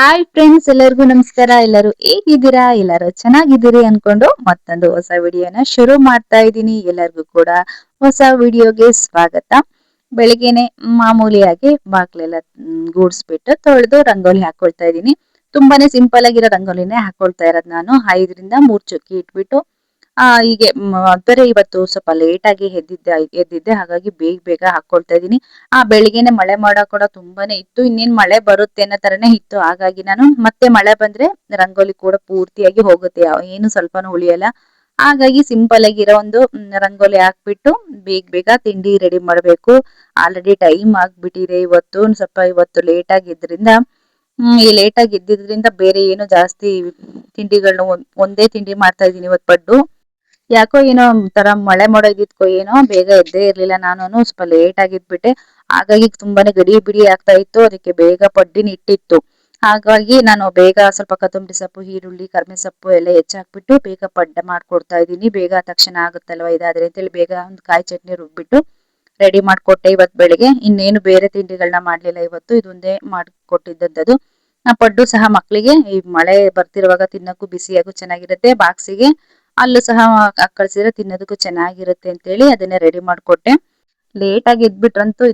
Hi friends, ಎಲ್ಲರಿಗೂ ನಮಸ್ಕಾರ. ಎಲ್ಲರೂ ಹೇಗಿದ್ದೀರಾ? ಎಲ್ಲರೂ ಚೆನ್ನಾಗಿದ್ದೀರಿ ಅನ್ಕೊಂಡು ಮತ್ತೊಂದು ಹೊಸ ವಿಡಿಯೋನ ಶುರು ಮಾಡ್ತಾ ಇದ್ದೀನಿ. ಎಲ್ಲರಿಗೂ ಕೂಡ ಹೊಸ ವಿಡಿಯೋಗೆ ಸ್ವಾಗತ. ಬೆಳಿಗ್ಗೆನೆ ಮಾಮೂಲಿಯಾಗಿ ಬಾಗ್ಲೆಲ್ಲ ಗೂಡ್ಸ್ಬಿಟ್ಟು ತೊಳೆದು ರಂಗೋಲಿ ಹಾಕೊಳ್ತಾ ಇದ್ದೀನಿ. ತುಂಬಾನೇ ಸಿಂಪಲ್ ಆಗಿರೋ ರಂಗೋಲಿನೇ ಹಾಕೊಳ್ತಾ ಇರೋದು ನಾನು. 5ರಿಂದ 3 ಚುಕ್ಕಿ ಇಟ್ಬಿಟ್ಟು ಹೀಗೆ ಬೇರೆ ಇವತ್ತು ಸ್ವಲ್ಪ ಲೇಟ್ ಆಗಿ ಎದ್ದಿದ್ದೆ, ಹಾಗಾಗಿ ಬೇಗ ಬೇಗ ಹಾಕೊಳ್ತಾ ಇದ್ದೀನಿ. ಬೆಳಿಗ್ಗೆನೆ ಮಳೆ ಮಾಡೋ ಕೂಡ ತುಂಬಾನೇ ಇತ್ತು. ಇನ್ನೇನ್ ಮಳೆ ಬರುತ್ತೆ ಅನ್ನೋ ತರನೇ ಇತ್ತು. ಹಾಗಾಗಿ ನಾನು ಮತ್ತೆ ಮಳೆ ಬಂದ್ರೆ ರಂಗೋಲಿ ಕೂಡ ಪೂರ್ತಿಯಾಗಿ ಹೋಗುತ್ತೆ, ಏನು ಸ್ವಲ್ಪನೂ ಉಳಿಯಲ್ಲ. ಹಾಗಾಗಿ ಸಿಂಪಲ್ ಆಗಿರೋ ಒಂದು ರಂಗೋಲಿ ಹಾಕ್ಬಿಟ್ಟು ಬೇಗ ಬೇಗ ತಿಂಡಿ ರೆಡಿ ಮಾಡ್ಬೇಕು. ಆಲ್ರೆಡಿ ಟೈಮ್ ಆಗ್ಬಿಟ್ಟಿದೆ. ಇವತ್ತು ಲೇಟ್ ಆಗಿದ್ರಿಂದ ಈ ಲೇಟ್ ಆಗಿ ಎದ್ದಿದ್ರಿಂದ ಬೇರೆ ಏನು ಜಾಸ್ತಿ ತಿಂಡಿಗಳನ್ನ ಒಂದೇ ತಿಂಡಿ ಮಾಡ್ತಾ ಇದೀನಿ ಇವತ್ತು ಪಡ್ಡು. ಯಾಕೋ ಏನೋ ಒಂಥರ ಮಳೆ ಮಾಡೋದಿದ್ಕೋ ಏನೋ ಬೇಗ ಎದ್ದೇ ಇರ್ಲಿಲ್ಲ. ನಾನು ಸ್ವಲ್ಪ ಲೇಟ್ ಆಗಿದ್ಬಿಟ್ಟೆ. ಹಾಗಾಗಿ ತುಂಬಾನೇ ಗಡಿ ಬಿಡಿ ಆಗ್ತಾ ಇತ್ತು. ಅದಕ್ಕೆ ಬೇಗ ಪಡ್ಡಿನ ಇಟ್ಟಿತ್ತು. ಹಾಗಾಗಿ ನಾನು ಬೇಗ ಸ್ವಲ್ಪ ಕೊತ್ತಂಬರಿ ಸೊಪ್ಪು, ಈರುಳ್ಳಿ, ಕರ್ಬೇವಿನ ಸೊಪ್ಪು ಎಲ್ಲ ಹೆಚ್ಚಾಕ್ಬಿಟ್ಟು ಬೇಗ ಪಡ್ಡ ಮಾಡ್ಕೊಡ್ತಾ ಇದ್ದೀನಿ. ಬೇಗ ತಕ್ಷಣ ಆಗುತ್ತಲ್ವಾ ಇದಾದ್ರೆ ಅಂತೇಳಿ ಬೇಗ ಒಂದು ಕಾಯಿ ಚಟ್ನಿ ರುಬ್ಬಿಟ್ಟು ರೆಡಿ ಮಾಡ್ಕೊಟ್ಟೆ ಇವತ್ತು ಬೆಳಿಗ್ಗೆ. ಇನ್ನೇನು ಬೇರೆ ತಿಂಡಿಗಳನ್ನ ಮಾಡ್ಲಿಲ್ಲ ಇವತ್ತು, ಇದೊಂದೇ ಮಾಡ್ಕೊಟ್ಟಿದ್ದದ್ದು. ಪಡ್ಡು ಸಹ ಮಕ್ಕಳಿಗೆ ಈ ಮಳೆ ಬರ್ತಿರುವಾಗ ತಿನ್ನಕ್ಕೂ ಬಿಸಿಯಾಗೂ ಚೆನ್ನಾಗಿರುತ್ತೆ. ಬಾಕ್ಸಿಗೆ ಅಲ್ಲೂ ಸಹ ಕಳ್ಸಿದ್ರೆ ತಿನ್ನೋದಕ್ಕೂ ಚೆನ್ನಾಗಿರುತ್ತೆ ಅಂತೇಳಿ ಅದನ್ನೇ ರೆಡಿ ಮಾಡ್ಕೊಟ್ಟೆ. ಲೇಟ್ ಆಗಿ ಎದ್ಬಿಟ್ರಂತೂ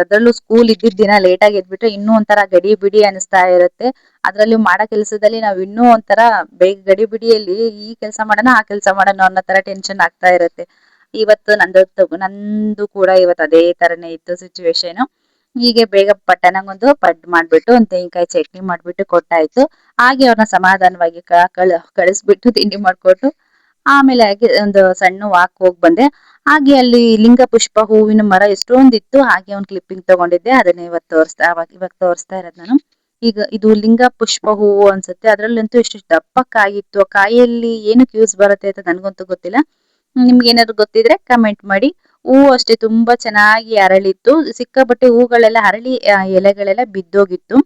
ಅದ್ರಲ್ಲೂ ಸ್ಕೂಲ್ ಇದ್ದಿದ್ದ ದಿನ ಲೇಟ್ ಆಗಿ ಎದ್ಬಿಟ್ರೆ ಇನ್ನೂ ಒಂಥರ ಗಡಿ ಬಿಡಿ ಅನಿಸ್ತಾ ಇರುತ್ತೆ. ಅದ್ರಲ್ಲಿ ಮಾಡೋ ಕೆಲಸದಲ್ಲಿ ನಾವ್ ಇನ್ನೂ ಒಂಥರ ಬೇಗ ಗಡಿ ಬಿಡಿಯಲ್ಲಿ ಈ ಕೆಲಸ ಮಾಡೋಣ ಆ ಕೆಲಸ ಮಾಡೋಣ ಅನ್ನೋ ತರ ಟೆನ್ಷನ್ ಆಗ್ತಾ ಇರುತ್ತೆ. ಇವತ್ತು ನಂದು ಕೂಡ ಇವತ್ತು ಅದೇ ತರನೇ ಇತ್ತು ಸಿಚುವೇಶನ್. ಹೀಗೆ ಬೇಗ ನಂಗೊಂದು ಪಡ್ ಮಾಡ್ಬಿಟ್ಟು ಒಂದು ತೆಂಗಿನಕಾಯಿ ಚಟ್ನಿ ಮಾಡ್ಬಿಟ್ಟು ಕೊಟ್ಟಾಯ್ತು. ಹಾಗೆ ಅವ್ರನ್ನ ಸಮಾಧಾನವಾಗಿ ಕಳಿಸ್ಬಿಟ್ಟು ತಿಂಡಿ ಮಾಡ್ಕೊಟ್ಟು ಆಮೇಲೆ ಹಾಗೆ ಒಂದು ಸಣ್ಣ ವಾಕ್ ಹೋಗ್ ಬಂದೆ. ಹಾಗೆ ಅಲ್ಲಿ ಲಿಂಗ ಪುಷ್ಪ ಹೂವಿನ ಮರ ಎಷ್ಟೊಂದಿತ್ತು. ಹಾಗೆ ಒಂದು ಕ್ಲಿಪ್ಪಿಂಗ್ ತಗೊಂಡಿದ್ದೆ, ಅದನ್ನ ಇವಾಗ ತೋರಿಸ್ತಾ ಇರೋದು ನಾನು. ಈಗ ಇದು ಲಿಂಗ ಪುಷ್ಪ ಹೂವು ಅನ್ಸುತ್ತೆ. ಅದ್ರಲ್ಲಂತೂ ಎಷ್ಟು ದಪ್ಪಕ್ಕಾಗಿತ್ತು. ಕಾಯಲ್ಲಿ ಏನಕ್ಕೆ ಯೂಸ್ ಬರುತ್ತೆ ಅಂತ ನನ್ಗಂತೂ ಗೊತ್ತಿಲ್ಲ. ನಿಮ್ಗೆ ಏನಾದ್ರು ಗೊತ್ತಿದ್ರೆ ಕಮೆಂಟ್ ಮಾಡಿ. ಹೂವು ಅಷ್ಟೇ ತುಂಬಾ ಚೆನ್ನಾಗಿ ಅರಳಿತ್ತು. ಸಿಕ್ಕಾಪಟ್ಟೆ ಹೂಗಳೆಲ್ಲ ಅರಳಿ ಎಲೆಗಳೆಲ್ಲ ಬಿದ್ದೋಗಿತ್ತು.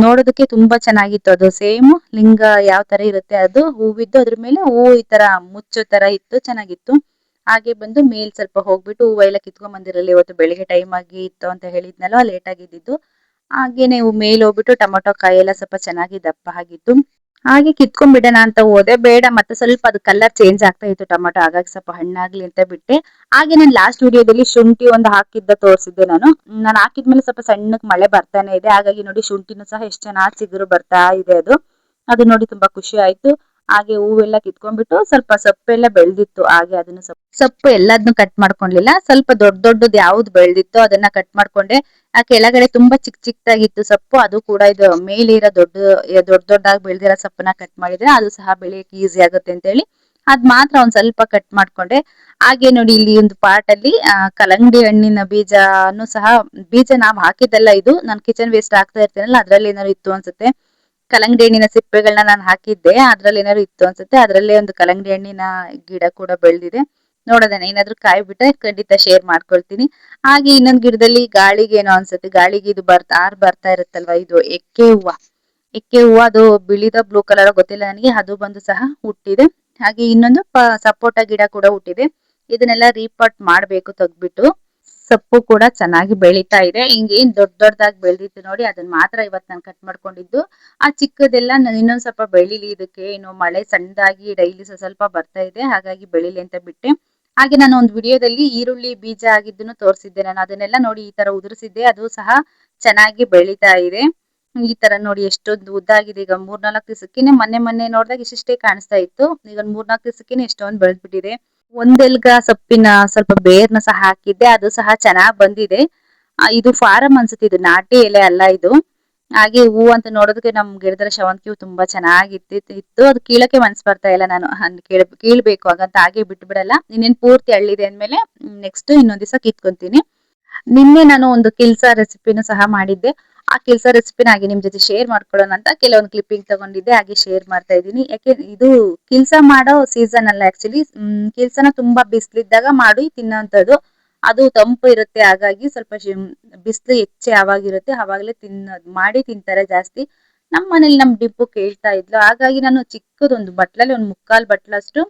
ನೋಡೋದಕ್ಕೆ ತುಂಬಾ ಚೆನ್ನಾಗಿತ್ತು. ಅದು ಸೇಮ್ ಲಿಂಗ ಯಾವ ತರ ಇರುತ್ತೆ ಅದು ಹೂವಿದ್ದು, ಅದ್ರ ಮೇಲೆ ಹೂವು ಈ ತರ ಮುಚ್ಚೋ ತರ ಇತ್ತು, ಚೆನ್ನಾಗಿತ್ತು. ಹಾಗೆ ಬಂದು ಮೇಲ್ ಸ್ವಲ್ಪ ಹೋಗ್ಬಿಟ್ಟು ಹೂವೆಲ್ಲ ಕಿತ್ಕೊಂಡ್ ಬಂದಿರಲಿಲ್ಲ. ಇವತ್ತು ಬೆಳಿಗ್ಗೆ ಟೈಮ್ ಆಗಿ ಇತ್ತು ಅಂತ ಹೇಳಿದ್ನಲ್ವ, ಲೇಟ್ ಆಗಿದ್ದು. ಹಾಗೇನೆ ಮೇಲ್ ಹೋಗ್ಬಿಟ್ಟು ಟೊಮೊಟೊ ಕಾಯಿ ಎಲ್ಲ ಸ್ವಲ್ಪ ಚೆನ್ನಾಗಿ ದಪ್ಪ ಆಗಿತ್ತು. ಹಾಗೆ ಕಿತ್ಕೊಂಡ್ಬಿಡೋಣ ಅಂತ ಹೋದೆ, ಬೇಡ ಮತ್ತೆ ಸ್ವಲ್ಪ ಅದು ಕಲರ್ ಚೇಂಜ್ ಆಗ್ತಾ ಇತ್ತು ಟೊಮೊಟೊ, ಹಾಗಾಗಿ ಸ್ವಲ್ಪ ಹಣ್ಣಾಗ್ಲಿ ಅಂತ ಬಿಟ್ಟೆ. ಹಾಗೆ ನಾನು ಲಾಸ್ಟ್ ವಿಡಿಯೋದಲ್ಲಿ ಶುಂಠಿ ಒಂದು ಹಾಕಿದ್ದ ತೋರಿಸಿದ್ದೆ ನಾನು ಹಾಕಿದ್ಮೇಲೆ ಸ್ವಲ್ಪ ಸಣ್ಣಕ್ ಮಳೆ ಬರ್ತಾನೆ ಇದೆ. ಹಾಗಾಗಿ ನೋಡಿ ಶುಂಠಿನೂ ಸಹ ಎಷ್ಟು ಚೆನ್ನಾಗಿ ಚಿಗುರು ಬರ್ತಾ ಇದೆ. ಅದು ನೋಡಿ ತುಂಬಾ ಖುಷಿ ಆಯ್ತು. ಹಾಗೆ ಹೂವೆಲ್ಲ ಕಿತ್ಕೊಂಡ್ಬಿಟ್ಟು ಸ್ವಲ್ಪ ಸೊಪ್ಪೆಲ್ಲ ಬೆಳೆದಿತ್ತು. ಹಾಗೆ ಅದನ್ನ ಸೊಪ್ಪು ಎಲ್ಲದನ್ನು ಕಟ್ ಮಾಡ್ಕೊಂಡ್ಲಿಲ್ಲ, ಸ್ವಲ್ಪ ದೊಡ್ಡದು ಯಾವ್ದು ಬೆಳೆದಿತ್ತು ಅದನ್ನ ಕಟ್ ಮಾಡ್ಕೊಂಡೆ. ಆ ಕೆಳಗಡೆ ತುಂಬಾ ಚಿಕ್ಕದಾಗಿತ್ತು ಸೊಪ್ಪು, ಅದು ಕೂಡ ಇದು ಮೇಲಿರೋ ದೊಡ್ಡದಾಗಿ ಬೆಳೆದಿರೋ ಸೊಪ್ಪನ್ನ ಕಟ್ ಮಾಡಿದ್ರೆ ಅದು ಸಹ ಬೆಳೆಯಕ್ಕೆ ಈಸಿ ಆಗುತ್ತೆ ಅಂತ ಹೇಳಿ ಅದ್ ಮಾತ್ರ ಒಂದ್ ಸ್ವಲ್ಪ ಕಟ್ ಮಾಡ್ಕೊಂಡೆ. ಹಾಗೆ ನೋಡಿ ಇಲ್ಲಿ ಒಂದು ಪಾಟ್ ಅಲ್ಲಿ ಕಲ್ಲಂಗಡಿ ಹಣ್ಣಿನ ಬೀಜ ನಾವ್ ಹಾಕಿದ್ದಲ್ಲ, ಇದು ನಾನು ಕಿಚನ್ ವೇಸ್ಟ್ ಆಗ್ತಾ ಇರ್ತೇನಲ್ಲ ಅದ್ರಲ್ಲಿ ಏನಾದ್ರು ಇತ್ತು ಅನ್ಸುತ್ತೆ. ಕಲ್ಲಂಗಡಿ ಹಣ್ಣಿನ ಸಿಪ್ಪೆಗಳನ್ನ ನಾನು ಹಾಕಿದ್ದೆ, ಅದ್ರಲ್ಲಿ ಏನಾದ್ರು ಇತ್ತು ಅನ್ಸುತ್ತೆ. ಅದ್ರಲ್ಲೇ ಒಂದು ಕಲ್ಲಂಗಡಿ ಹಣ್ಣಿನ ಗಿಡ ಕೂಡ ಬೆಳೆದಿದೆ. ನೋಡೋದನ್ನ ಏನಾದ್ರು ಕಾಯಿ ಬಿಟ್ರೆ ಖಂಡಿತ ಶೇರ್ ಮಾಡ್ಕೊಳ್ತೀನಿ. ಹಾಗೆ ಇನ್ನೊಂದ್ ಗಿಡದಲ್ಲಿ ಗಾಳಿಗೆ ಏನೋ ಅನ್ಸುತ್ತೆ, ಗಾಳಿಗೆ ಇದು ಬರ್ತಾ ಇರುತ್ತಲ್ವಾ, ಇದು ಎಕ್ಕೆ ಹೂವ ಅದು ಬಿಳಿದ ಬ್ಲೂ ಕಲರ್ ಗೊತ್ತಿಲ್ಲ ನನಗೆ, ಅದು ಬಂದು ಸಹ ಹುಟ್ಟಿದೆ. ಹಾಗೆ ಇನ್ನೊಂದು ಸಪೋಟ ಗಿಡ ಕೂಡ ಹುಟ್ಟಿದೆ. ಇದನ್ನೆಲ್ಲ ರೀಪಾಟ್ ಮಾಡ್ಬೇಕು ತೆಗ್ದ್ಬಿಟ್ಟು. ಸೊಪ್ಪು ಕೂಡ ಚೆನ್ನಾಗಿ ಬೆಳೀತಾ ಇದೆ. ಹಿಂಗೇನ್ ದೊಡ್ಡದಾಗಿ ಬೆಳೆದಿತ್ತು ನೋಡಿ, ಅದನ್ನ ಮಾತ್ರ ಇವತ್ತು ನಾನು ಕಟ್ ಮಾಡ್ಕೊಂಡಿದ್ದು. ಆ ಚಿಕ್ಕದೆಲ್ಲ ನಾನು ಇನ್ನೊಂದ್ ಸ್ವಲ್ಪ ಬೆಳಿಲಿ, ಇದಕ್ಕೆ ಇನ್ನು ಮಳೆ ಸಣ್ಣದಾಗಿ ಡೈಲಿ ಸ್ವಲ್ಪ ಬರ್ತಾ ಇದೆ, ಹಾಗಾಗಿ ಬೆಳಿಲಿ ಅಂತ ಬಿಟ್ಟೆ. ಹಾಗೆ ನಾನು ಒಂದು ವಿಡಿಯೋದಲ್ಲಿ ಈರುಳ್ಳಿ ಬೀಜ ಆಗಿದ್ದನ್ನು ತೋರಿಸಿದ್ದೆ. ನಾನು ಅದನ್ನೆಲ್ಲ ನೋಡಿ ಈ ತರ ಉದುರಿಸಿದ್ದೆ, ಅದು ಸಹ ಚೆನ್ನಾಗಿ ಬೆಳೀತಾ ಇದೆ. ಈ ತರ ನೋಡಿ ಎಷ್ಟೊಂದು ಉದ್ದಾಗಿದೆ. ಈಗ 3-4 ದಿವಸಕ್ಕೇನೆ ಮೊನ್ನೆ ನೋಡಿದಾಗ ಇಷ್ಟೇ ಕಾಣಿಸ್ತಾ ಇತ್ತು. ಈಗ 3-4 ದಿವಸಕ್ಕೇನೆ ಎಷ್ಟೊಂದು ಬೆಳೆದ್ಬಿಟ್ಟಿದೆ. ಒಂದೆಲ್ಗ ಸೊಪ್ಪಿನ ಸ್ವಲ್ಪ ಬೇರ್ನ ಸಹ ಹಾಕಿದ್ದೆ, ಅದು ಸಹ ಚೆನ್ನಾಗ್ ಬಂದಿದೆ. ಇದು ಫಾರಂ ಅನ್ಸುತ್ತೆ, ಇದು ನಾಟಿ ಎಲೆ ಅಲ್ಲ ಇದು. ಹಾಗೆ ಹೂ ಅಂತ ನೋಡೋದಕ್ಕೆ ನಮ್ ಗಿಡದಲ್ಲಿ ಶಾವಂತಿಗೆ ಹೂ ತುಂಬಾ ಚೆನ್ನಾಗಿತ್ತು. ಅದು ಕೀಳಕ್ಕೆ ಮನ್ಸ್ ಬರ್ತಾ ಇಲ್ಲ. ನಾನು ಕೀಳ್ಬೇಕು ಹಾಗಂತ ಹಾಗೆ ಬಿಟ್ಟು ಬಿಡಲ್ಲ. ಇನ್ನೇನ್ ಪೂರ್ತಿ ಹಳ್ಳಿದೆ ಅಂದ್ಮೇಲೆ ನೆಕ್ಸ್ಟ್ ಇನ್ನೊಂದ್ ದಿವಸ ಕಿತ್ಕೊಂತೀನಿ. ನಿನ್ನೆ ನಾನು ಒಂದು ಕಿಲ್ಸಾ ರೆಸಿಪಿನೂ ಸಹ ಮಾಡಿದ್ದೆ. ಆ ಕಿಲ್ಸಾ ರೆಸಿಪಿನ ಹಾಗೆ ನಿಮ್ ಜೊತೆ ಶೇರ್ ಮಾಡ್ಕೊಳ್ಳೋಣ ಅಂತ ಕೆಲವೊಂದು ಕ್ಲಿಪ್ಪಿಂಗ್ ತಗೊಂಡಿದ್ದೆ, ಹಾಗೆ ಶೇರ್ ಮಾಡ್ತಾ ಇದ್ದೀನಿ. ಯಾಕೆ ಇದು ಕಿಲ್ಸಾ ಮಾಡೋ ಸೀಸನ್ ಅಲ್ಲ ಆಕ್ಚುಲಿ. ಕಿಲ್ಸಾನ ತುಂಬಾ ಬಿಸಿಲಿದ್ದಾಗ ಮಾಡಿ ತಿನ್ನೋಂಥದ್ದು. ಅದು ತಂಪು ಇರುತ್ತೆ, ಹಾಗಾಗಿ ಸ್ವಲ್ಪ ಬಿಸಿಲು ಹೆಚ್ಚು ಯಾವಾಗಿರುತ್ತೆ ಅವಾಗಲೇ ಮಾಡಿ ತಿಂತಾರೆ ಜಾಸ್ತಿ. ನಮ್ಮ ಮನೇಲಿ ನಮ್ ಡಿಬ್ಬು ಕೇಳ್ತಾ ಇದ್ಲು, ಹಾಗಾಗಿ ನಾನು ಚಿಕ್ಕದೊಂದು ಬಟ್ಲಲ್ಲಿ ಒಂದು 3/4 ಬಟ್ಲಷ್ಟು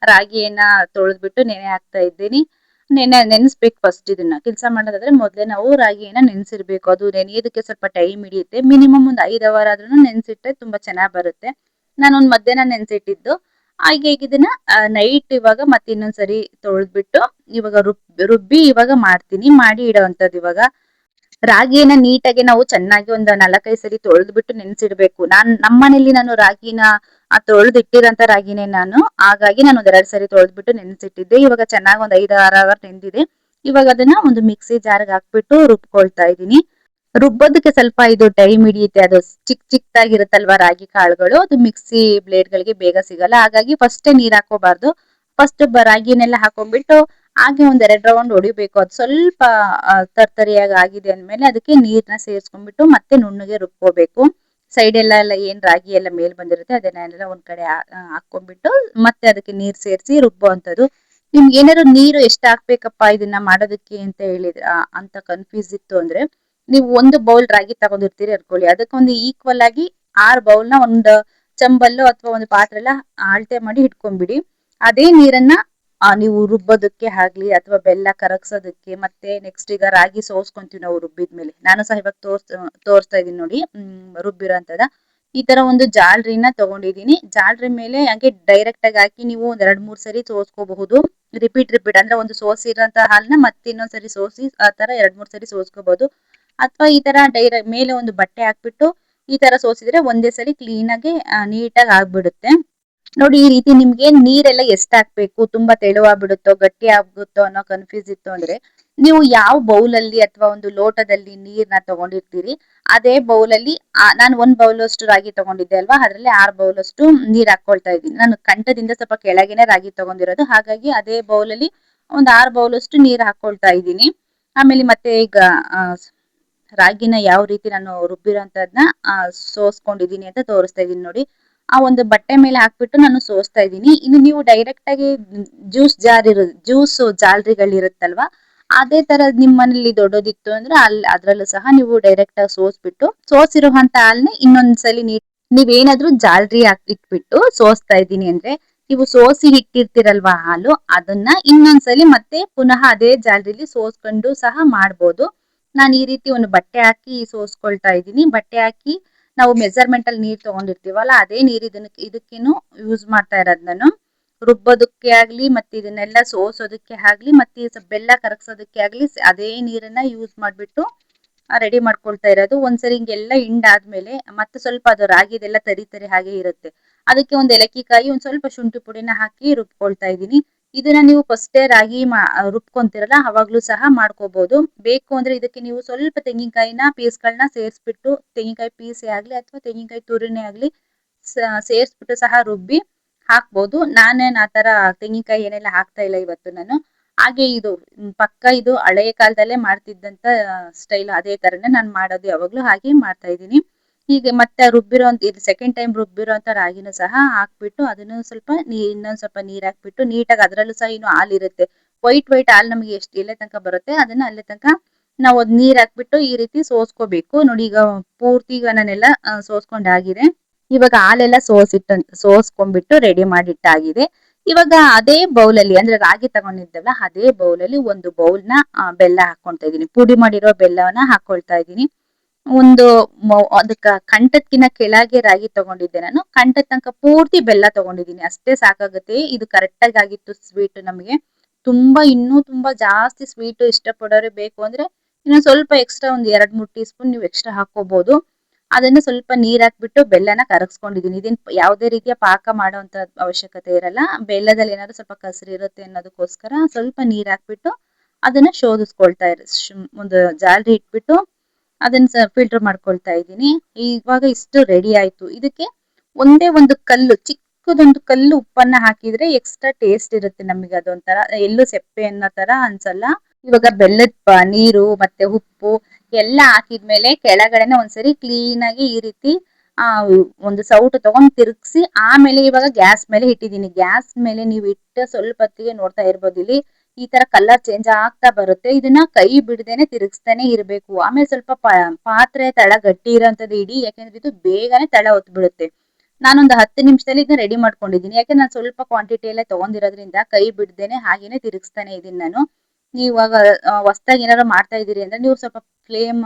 ರಾಗಿಯನ್ನ ತೊಳೆದ್ಬಿಟ್ಟು ನೆನೆ ಹಾಕ್ತಾ ಇದ್ದೀನಿ. ನೆನೆಸ್ಬೇಕು ಫಸ್ಟ್. ಇದನ್ನ ಕೆಲಸ ಮಾಡೋದಾದ್ರೆ ಮೊದಲೇ ನಾವು ರಾಗಿನ ನೆನೆಸಿರ್ಬೇಕು. ಅದು ನೆನೆಯೋದಕ್ಕೆ ಸ್ವಲ್ಪ ಟೈಮ್ ಹಿಡಿಯುತ್ತೆ. ಮಿನಿಮಮ್ ಒಂದು 5 ಅವರ್ ಆದ್ರೂ ನೆನೆಸಿಟ್ರೆ ತುಂಬಾ ಚೆನ್ನಾಗಿ ಬರುತ್ತೆ. ನಾನೊಂದು ಮಧ್ಯಾಹ್ನ ನೆನೆಸಿಟ್ಟಿದ್ದು. ಹಾಗೆ ಈಗ ಇದನ್ನ ನೈಟ್ ಇವಾಗ ಮತ್ತೆ ಇನ್ನೊಂದ್ಸರಿ ತೊಳೆದ್ಬಿಟ್ಟು ಇವಾಗ ರುಬ್ಬಿ ಇವಾಗ ಮಾಡಿ ಇಡೋವಂಥದ್ದು. ಇವಾಗ ರಾಗಿನ ನೀಟಾಗಿ ನಾವು ಚೆನ್ನಾಗಿ ಒಂದು 4-5 ಸರಿ ತೊಳೆದ್ಬಿಟ್ಟು ನೆನೆಸಿಡ್ಬೇಕು. ನಮ್ಮನೇಲಿ ನಾನು ರಾಗಿನ ತೊಳೆದಿಟ್ಟಿರೋಂಥ ರಾಗಿನೇ ನಾನು. ಹಾಗಾಗಿ ನಾನು ಒಂದ್ 2 ಸರಿ ತೊಳೆದ್ಬಿಟ್ಟು ನೆನೆಸಿಟ್ಟಿದ್ದೆ. ಇವಾಗ ಚೆನ್ನಾಗಿ ಒಂದ್ 5-6 ಅವರ್ ನೆಂದಿದೆ. ಇವಾಗ ಅದನ್ನ ಒಂದು ಮಿಕ್ಸಿ ಜಾರ್ಗೆ ಹಾಕ್ಬಿಟ್ಟು ರುಬ್ಕೊಳ್ತಾ ಇದ್ದೀನಿ. ರುಬ್ಬೋದಕ್ಕೆ ಸ್ವಲ್ಪ ಇದು ಟೈಮ್ ಹಿಡಿಯುತ್ತೆ. ಅದು ಚಿಕ್ಕದಾಗಿರುತ್ತಲ್ವಾ ರಾಗಿ ಕಾಳುಗಳು, ಅದು ಮಿಕ್ಸಿ ಬ್ಲೇಡ್ ಗಳಿಗೆ ಬೇಗ ಸಿಗಲ್ಲ. ಹಾಗಾಗಿ ಫಸ್ಟ್ ನೀರ್ ಹಾಕೋಬಾರ್ದು. ಫಸ್ಟ್ ರಾಗಿನೆಲ್ಲ ಹಾಕೊಂಡ್ಬಿಟ್ಟು ಹಾಗೆ ಒಂದ್ 2 ರೌಂಡ್ ಹೊಡಿಬೇಕು. ಅದು ಸ್ವಲ್ಪ ತರ್ತರಿಯಾಗಿ ಆಗಿದೆ ಅಂದ್ಮೇಲೆ ಅದಕ್ಕೆ ನೀರ್ನ ಸೇರ್ಸ್ಕೊಂಡ್ಬಿಟ್ಟು ಮತ್ತೆ ನುಣ್ಣಗೆ ರುಬ್ಕೋಬೇಕು. ಸೈಡ್ ಎಲ್ಲ ಏನ್ ರಾಗಿ ಎಲ್ಲ ಮೇಲ್ ಬಂದಿರುತ್ತೆ ಅದನ್ನೆಲ್ಲ ಒಂದ್ ಕಡೆ ಹಾಕೊಂಡ್ಬಿಟ್ಟು ಮತ್ತೆ ಅದಕ್ಕೆ ನೀರ್ ಸೇರಿಸಿ ರುಬ್ಬುವಂಥದ್ದು. ನಿಮ್ಗೆ ಏನಾದ್ರು ನೀರು ಎಷ್ಟು ಹಾಕ್ಬೇಕಪ್ಪ ಇದನ್ನ ಮಾಡೋದಕ್ಕೆ ಅಂತ ಹೇಳಿದ್ರೆ ಅಂತ ಕನ್ಫ್ಯೂಸ್ ಇತ್ತು ಅಂದ್ರೆ, ನೀವು ಒಂದು ಬೌಲ್ ರಾಗಿ ತಗೊಂಡಿರ್ತೀರಿ ಅನ್ಕೊಳ್ಳಿ, ಅದಕ್ಕೊಂದು ಈಕ್ವಲ್ ಆಗಿ 6 ಬೌಲ್ನ ಒಂದು ಚಂಬಲ್ಲು ಅಥವಾ ಒಂದು ಪಾತ್ರೆಲ್ಲ ಅಳತೆ ಮಾಡಿ ಇಟ್ಕೊಂಡ್ಬಿಡಿ. ಅದೇ ನೀರನ್ನ ನೀವು ರುಬ್ಬೋದಕ್ಕೆ ಆಗ್ಲಿ ಅಥವಾ ಬೆಲ್ಲ ಕರಗ್ಸೋದಕ್ಕೆ, ಮತ್ತೆ ನೆಕ್ಸ್ಟ್ ಈಗ ರಾಗಿ ಸೋಸ್ಕೊಂತೀವಿ ನಾವು ರುಬ್ಬಿದ್ಮೇಲೆ, ನಾನು ಸಹ ಇವಾಗ ತೋರಿಸ್ತಾ ಇದೀನಿ ನೋಡಿ ರುಬ್ಬಿರೋ ಅಂತದ. ಈ ತರ ಒಂದು ಜಾಲ್ರಿನ ತಗೊಂಡಿದೀನಿ. ಜಾಲ್ರಿ ಮೇಲೆ ಹಂಗೆ ಡೈರೆಕ್ಟ್ ಆಗಿ ಹಾಕಿ ನೀವು ಒಂದ್ 2-3 ಸರಿ ಸೋಸ್ಕೋಬಹುದು. ರಿಪೀಟ್ ಅಂದ್ರೆ ಒಂದು ಸೋಸಿರೋಂತ ಹಾಲ್ನ ಮತ್ತೆ ಇನ್ನೊಂದ್ಸರಿ ಸೋಸಿ ಆ ತರ 2-3 ಸರಿ ಸೋಸ್ಕೋಬಹುದು. ಅಥವಾ ಈ ತರ ಮೇಲೆ ಒಂದು ಬಟ್ಟೆ ಹಾಕ್ಬಿಟ್ಟು ಈ ತರ ಸೋಸಿದ್ರೆ ಒಂದೇ ಸರಿ ಕ್ಲೀನ್ ಆಗಿ ನೀಟಾಗಿ ಆಗ್ಬಿಡುತ್ತೆ. ನೋಡಿ ಈ ರೀತಿ ನಿಮ್ಗೆ ನೀರೆಲ್ಲ ಎಷ್ಟ್ ಹಾಕ್ಬೇಕು, ತುಂಬಾ ತೆಳುವಾಗ್ಬಿಡುತ್ತೋ ಗಟ್ಟಿ ಆಗ್ಬಿಡುತ್ತೋ ಅನ್ನೋ ಕನ್ಫ್ಯೂಸ್ ಇತ್ತು ಅಂದ್ರೆ, ನೀವು ಯಾವ ಬೌಲಲ್ಲಿ ಅಥವಾ ಒಂದು ಲೋಟದಲ್ಲಿ ನೀರ್ನ ತಗೊಂಡಿರ್ತೀರಿ ಅದೇ ಬೌಲಲ್ಲಿ ನಾನು 1 ಬೌಲಷ್ಟು ರಾಗಿ ತಗೊಂಡಿದ್ದೆ ಅಲ್ವಾ, ಅದ್ರಲ್ಲಿ 6 ಬೌಲಷ್ಟು ನೀರ್ ಹಾಕೊಳ್ತಾ ಇದ್ದೀನಿ. ನಾನು ಕಂಠದಿಂದ ಸ್ವಲ್ಪ ಕೆಳಗೆನೆ ರಾಗಿ ತಗೊಂಡಿರೋದು, ಹಾಗಾಗಿ ಅದೇ ಬೌಲಲ್ಲಿ ಒಂದ್ 6 ಬೌಲಷ್ಟು ನೀರ್ ಹಾಕೊಳ್ತಾ ಇದ್ದೀನಿ. ಆಮೇಲೆ ಮತ್ತೆ ಈಗ ರಾಗಿನ ಯಾವ ರೀತಿ ನಾನು ರುಬ್ಬಿರೋಂಥದ್ನ ಸೋಸ್ಕೊಂಡಿದೀನಿ ಅಂತ ತೋರಿಸ್ತಾ ಇದೀನಿ ನೋಡಿ. ಆ ಒಂದು ಬಟ್ಟೆ ಮೇಲೆ ಹಾಕ್ಬಿಟ್ಟು ನಾನು ಸೋಸ್ತಾ ಇದ್ದೀನಿ. ಇನ್ನು ನೀವು ಡೈರೆಕ್ಟ್ ಆಗಿ ಜ್ಯೂಸ್ ಜಾಲರಿಗಳಿರುತ್ತಲ್ವಾ, ಅದೇ ತರ ನಿಮ್ ಮನೇಲಿ ದೊಡ್ಡದಿತ್ತು ಅಂದ್ರೆ ಅದ್ರಲ್ಲೂ ಸಹ ನೀವು ಡೈರೆಕ್ಟ್ ಆಗಿ ಸೋಸಿರುವಂತ ಹಾಲ್ನ ಇನ್ನೊಂದ್ಸಲಿ ನೀವೇನಾದ್ರೂ ಜಾಲರಿ ಇಟ್ಬಿಟ್ಟು ಸೋಸ್ತಾ ಇದ್ದೀನಿ ಅಂದ್ರೆ, ನೀವು ಸೋಸಿ ಇಟ್ಟಿರ್ತೀರಲ್ವಾ ಹಾಲು, ಅದನ್ನ ಇನ್ನೊಂದ್ಸಲಿ ಮತ್ತೆ ಪುನಃ ಅದೇ ಜಾಲರಿಲಿ ಸೋಸ್ಕೊಂಡು ಸಹ ಮಾಡ್ಬೋದು. ನಾನು ಈ ರೀತಿ ಒಂದು ಬಟ್ಟೆ ಹಾಕಿ ಸೋಸ್ಕೊಳ್ತಾ ಇದ್ದೀನಿ. ಬಟ್ಟೆ ಹಾಕಿ ನಾವು ಮೆಜರ್ಮೆಂಟ್ ಅಲ್ಲಿ ನೀರ್ ತಗೊಂಡಿರ್ತೀವಲ್ಲ ಅದೇ ನೀರ್ ಇದಕ್ಕೇನು ಯೂಸ್ ಮಾಡ್ತಾ ಇರೋದ್ ನಾನು. ರುಬ್ಬೋದಕ್ಕೆ ಆಗ್ಲಿ ಮತ್ತೆ ಇದನ್ನೆಲ್ಲ ಸೋಸೋದಕ್ಕೆ ಆಗ್ಲಿ ಮತ್ತೆ ಬೆಲ್ಲ ಕರಗ್ಸೋದಕ್ಕೆ ಆಗ್ಲಿ ಅದೇ ನೀರನ್ನ ಯೂಸ್ ಮಾಡ್ಬಿಟ್ಟು ರೆಡಿ ಮಾಡ್ಕೊಳ್ತಾ ಇರೋದು. ಒಂದ್ಸರಿ ಹಿಂಗೆಲ್ಲ ಹಿಂಡಾದ್ಮೇಲೆ ಮತ್ತೆ ಸ್ವಲ್ಪ ಅದು ರಾಗಿದೆಲ್ಲ ತರಿ ಹಾಗೆ ಇರುತ್ತೆ, ಅದಕ್ಕೆ ಒಂದ್ ಏಲಕ್ಕಿ ಕಾಯಿ ಒಂದ್ ಸ್ವಲ್ಪ ಶುಂಠಿ ಪುಡಿನ ಹಾಕಿ ರುಬ್ಕೊಳ್ತಾ ಇದ್ದೀನಿ. ಇದನ್ನ ನೀವು ಫಸ್ಟೇ ರಾಗಿ ರುಬ್ಕೊಂತೀರಲ್ಲ ಅವಾಗ್ಲೂ ಸಹ ಮಾಡ್ಕೋಬಹುದು. ಬೇಕು ಅಂದ್ರೆ ಇದಕ್ಕೆ ನೀವು ಸ್ವಲ್ಪ ತೆಂಗಿನಕಾಯಿನ ಪೀಸ್ಗಳನ್ನ ಸೇರಿಸ್ಬಿಟ್ಟು, ತೆಂಗಿನಕಾಯಿ ಪೀಸೆ ಆಗ್ಲಿ ಅಥವಾ ತೆಂಗಿನಕಾಯಿ ತುರಿನೇ ಆಗ್ಲಿ ಸೇರಿಸ್ಬಿಟ್ಟು ಸಹ ರುಬ್ಬಿ ಹಾಕ್ಬೋದು. ನಾನೇನ್ ಆತರ ತೆಂಗಿನಕಾಯಿ ಏನೆಲ್ಲ ಹಾಕ್ತಾ ಇಲ್ಲ ಇವತ್ತು ನಾನು. ಹಾಗೆ ಇದು ಪಕ್ಕ ಇದು ಹಳೆಯ ಕಾಲದಲ್ಲೇ ಮಾಡ್ತಿದ್ದಂತ ಸ್ಟೈಲ್, ಅದೇ ತರನೇ ನಾನು ಮಾಡೋದು ಯಾವಾಗ್ಲೂ, ಹಾಗೆ ಮಾಡ್ತಾ ಇದ್ದೀನಿ. ಹೀಗೆ ಮತ್ತೆ ಇದು ಸೆಕೆಂಡ್ ಟೈಮ್ ರುಬ್ಬಿರೋಂತ ರಾಗಿನೂ ಸಹ ಹಾಕ್ಬಿಟ್ಟು ಅದನ್ನು ಸ್ವಲ್ಪ ಇನ್ನೊಂದ್ ಸ್ವಲ್ಪ ನೀರ್ ಹಾಕ್ಬಿಟ್ಟು ನೀಟಾಗಿ, ಅದ್ರಲ್ಲೂ ಸಹ ಇನ್ನು ಹಾಲ್ ಇರುತ್ತೆ, ವೈಟ್ ಹಾಲ್ ನಮಗೆ ಎಲ್ಲೇ ತನಕ ಬರುತ್ತೆ ಅದನ್ನ ಅಲ್ಲೇ ತನಕ ನಾವು ಅದ್ ನೀರ್ ಹಾಕ್ಬಿಟ್ಟು ಈ ರೀತಿ ಸೋಸ್ಕೋಬೇಕು. ನೋಡಿ ಈಗ ಪೂರ್ತಿ ಈಗ ನಾನೆಲ್ಲ ಸೋಸ್ಕೊಂಡಾಗಿದೆ. ಇವಾಗ ಹಾಲೆಲ್ಲ ಸೋಸ್ಕೊಂಡ್ಬಿಟ್ಟು ರೆಡಿ ಮಾಡಿಟ್ಟಾಗಿದೆ. ಇವಾಗ ಅದೇ ಬೌಲಲ್ಲಿ ಅಂದ್ರೆ ರಾಗಿ ತಗೊಂಡಿದ್ದಲ್ಲ ಅದೇ ಬೌಲಲ್ಲಿ ಒಂದು ಬೌಲ್ನ ಬೆಲ್ಲ ಹಾಕೊಳ್ತಾ ಇದೀನಿ. ಪುಡಿ ಮಾಡಿರೋ ಬೆಲ್ಲವನ್ನ ಹಾಕೊಳ್ತಾ ಇದೀನಿ. ಒಂದು ಅದಕ್ಕ ಕಂಠದ್ಕಿನ್ನ ಕೆಳಗೆ ರಾಗಿ ತಗೊಂಡಿದ್ದೆ ನಾನು, ಕಂಠದ ತನಕ ಪೂರ್ತಿ ಬೆಲ್ಲ ತಗೊಂಡಿದ್ದೀನಿ. ಅಷ್ಟೇ ಸಾಕಾಗುತ್ತೆ. ಇದು ಕರೆಕ್ಟ್ ಆಗಿ ಆಗಿತ್ತು ಸ್ವೀಟ್ ನಮಗೆ. ಇನ್ನೂ ತುಂಬಾ ಜಾಸ್ತಿ ಸ್ವೀಟ್ ಇಷ್ಟಪಡೋರೆ ಬೇಕು ಅಂದ್ರೆ ಇನ್ನೊಂದ್ ಸ್ವಲ್ಪ ಎಕ್ಸ್ಟ್ರಾ ಒಂದ್ 2-3 ಟೀ ಸ್ಪೂನ್ ನೀವು ಎಕ್ಸ್ಟ್ರಾ ಹಾಕೋಬಹುದು. ಅದನ್ನ ಸ್ವಲ್ಪ ನೀರ್ ಹಾಕ್ಬಿಟ್ಟು ಬೆಲ್ಲನ ಕರಗಿಸ್ಕೊಂಡಿದೀನಿ. ಇದೇನ್ ಯಾವುದೇ ರೀತಿಯ ಪಾಕ ಮಾಡುವಂತ ಅವಶ್ಯಕತೆ ಇರಲ್ಲ. ಬೆಲ್ಲದಲ್ಲಿ ಏನಾದ್ರು ಸ್ವಲ್ಪ ಕಸರು ಇರುತ್ತೆ ಅನ್ನೋದಕ್ಕೋಸ್ಕರ ಸ್ವಲ್ಪ ನೀರ್ ಹಾಕ್ಬಿಟ್ಟು ಅದನ್ನ ಶೋಧಿಸ್ಕೊಳ್ತಾ ಒಂದು ಜಾಲರಿ ಇಟ್ಬಿಟ್ಟು ಅದನ್ನ ಫಿಲ್ಟರ್ ಮಾಡ್ಕೊಳ್ತಾ ಇದ್ದೀನಿ. ಇವಾಗ ಇಷ್ಟು ರೆಡಿ ಆಯ್ತು. ಇದಕ್ಕೆ ಒಂದೇ ಒಂದು ಚಿಕ್ಕದೊಂದು ಕಲ್ಲು ಉಪ್ಪನ್ನ ಹಾಕಿದ್ರೆ ಎಕ್ಸ್ಟ್ರಾ ಟೇಸ್ಟ್ ಇರುತ್ತೆ ನಮಗೆ. ಅದೊಂಥರ ಎಲ್ಲೂ ಸೆಪ್ಪೆ ಅನ್ನೋ ತರ ಅನ್ಸಲ್ಲ. ಇವಾಗ ಬೆಲ್ಲದ ನೀರು ಮತ್ತೆ ಉಪ್ಪು ಎಲ್ಲ ಹಾಕಿದ್ಮೇಲೆ ಕೆಳಗಡೆನೆ ಒಂದ್ಸರಿ ಕ್ಲೀನ್ ಆಗಿ ಈ ರೀತಿ ಒಂದು ಸೌಟು ತಗೊಂಡ್ ತಿರುಗಿಸಿ ಆಮೇಲೆ ಇವಾಗ ಗ್ಯಾಸ್ ಮೇಲೆ ಇಟ್ಟಿದ್ದೀನಿ. ಗ್ಯಾಸ್ ಮೇಲೆ ನೀವು ಇಟ್ಟ ಸ್ವಲ್ಪ ಹೊತ್ತಿಗೆ ನೋಡ್ತಾ ಇರ್ಬೋದು, ಇಲ್ಲಿ ಈ ತರ ಕಲರ್ ಚೇಂಜ್ ಆಗ್ತಾ ಬರುತ್ತೆ. ಇದನ್ನ ಕೈ ಬಿಡದೇನೆ ತಿರುಗಿಸ್ತಾನೆ ಇರ್ಬೇಕು. ಆಮೇಲೆ ಸ್ವಲ್ಪ ಪಾತ್ರೆ ತಳ ಗಟ್ಟಿ ಇರೋಂಥದ್ದು ಇಡಿ, ಯಾಕಂದ್ರೆ ಇದು ಬೇಗನೆ ತಳ ಹೊತ್ತು ಬಿಡುತ್ತೆ. ನಾನೊಂದು 10 ನಿಮಿಷದಲ್ಲಿ ಇದನ್ನ ರೆಡಿ ಮಾಡ್ಕೊಂಡಿದ್ದೀನಿ. ಯಾಕಂದ್ರೆ ನಾನು ಸ್ವಲ್ಪ ಕ್ವಾಂಟಿಟಿ ಎಲ್ಲ ತಗೊಂಡಿರೋದ್ರಿಂದ ಕೈ ಬಿಡದೇನೆ ಹಾಗೇನೆ ತಿರುಗಿಸ್ತಾನೆ ಇದೀನಿ ನಾನು. ನೀವು ಇವಾಗ ಹೊಸ್ದಾಗಿ ಏನಾದ್ರು ಮಾಡ್ತಾ ಇದೀರಿ ಅಂದ್ರೆ ನೀವು ಸ್ವಲ್ಪ ಫ್ಲೇಮ್